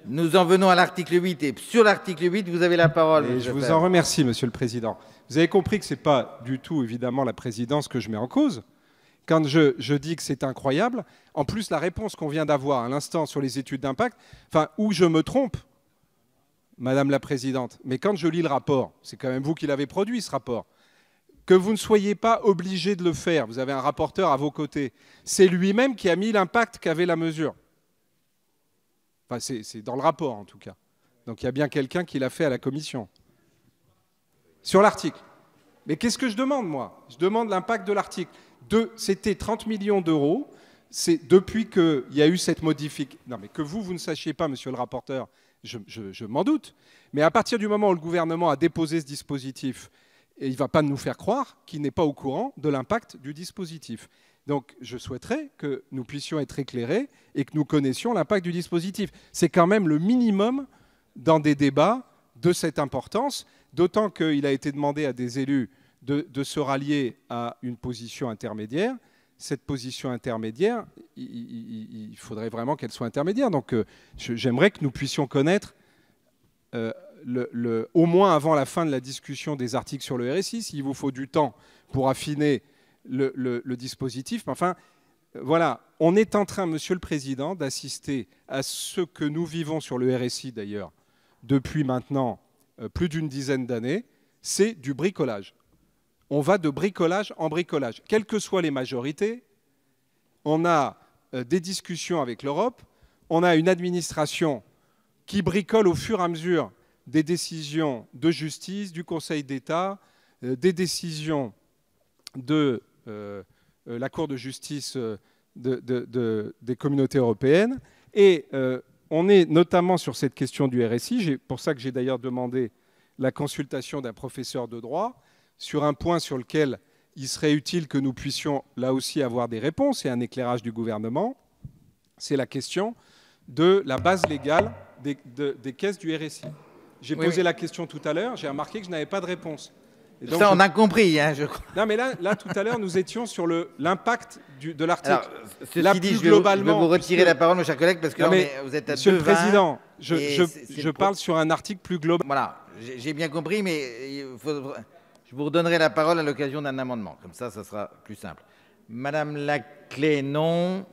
Nous en venons à l'article 8. Et sur l'article 8, vous avez la parole. Et je vous en remercie, Monsieur le Président. Vous avez compris que ce n'est pas du tout, évidemment, la présidence que je mets en cause. Quand je dis que c'est incroyable, en plus, la réponse qu'on vient d'avoir à l'instant sur les études d'impact, enfin, où je me trompe, Madame la Présidente, mais quand je lis le rapport, c'est quand même vous qui l'avez produit, ce rapport, que vous ne soyez pas obligé de le faire, vous avez un rapporteur à vos côtés, c'est lui-même qui a mis l'impact qu'avait la mesure. Enfin, c'est dans le rapport, en tout cas. Donc il y a bien quelqu'un qui l'a fait à la commission. Sur l'article. Mais qu'est-ce que je demande, moi? Je demande l'impact de l'article. C'était 30 millions d'euros. C'est depuis qu'il y a eu cette modification. Non, mais que vous ne sachiez pas, monsieur le rapporteur, je m'en doute. Mais à partir du moment où le gouvernement a déposé ce dispositif, il ne va pas nous faire croire qu'il n'est pas au courant de l'impact du dispositif. Donc je souhaiterais que nous puissions être éclairés et que nous connaissions l'impact du dispositif. C'est quand même le minimum dans des débats de cette importance, d'autant qu'il a été demandé à des élus de se rallier à une position intermédiaire. Cette position intermédiaire, il faudrait vraiment qu'elle soit intermédiaire. Donc j'aimerais que nous puissions connaître, au moins avant la fin de la discussion des articles sur le RSI, s'il vous faut du temps pour affiner le dispositif. Mais enfin, voilà, on est en train, Monsieur le Président, d'assister à ce que nous vivons sur le RSI, d'ailleurs, depuis maintenant plus d'une dizaine d'années, c'est du bricolage. On va de bricolage en bricolage. Quelles que soient les majorités, on a des discussions avec l'Europe, on a une administration qui bricole au fur et à mesure des décisions de justice, du Conseil d'État, des décisions de la Cour de justice des communautés européennes. Et on est notamment sur cette question du RSI. C'est pour ça que j'ai d'ailleurs demandé la consultation d'un professeur de droit sur un point sur lequel il serait utile que nous puissions là aussi avoir des réponses et un éclairage du gouvernement. C'est la question de la base légale des caisses du RSI. J'ai posé la question tout à l'heure, j'ai remarqué que je n'avais pas de réponse. Et donc ça, on a compris, hein, je crois. Non, mais là tout à l'heure, nous étions sur l'impact de l'article. Ceci dit, je vais vous retirer la parole, mes chers collègues, parce que vous êtes à 2-20. Monsieur le Président, je parle sur un article plus global. Voilà, j'ai bien compris, mais je vous redonnerai la parole à l'occasion d'un amendement. Comme ça sera plus simple. Madame Laclais, non.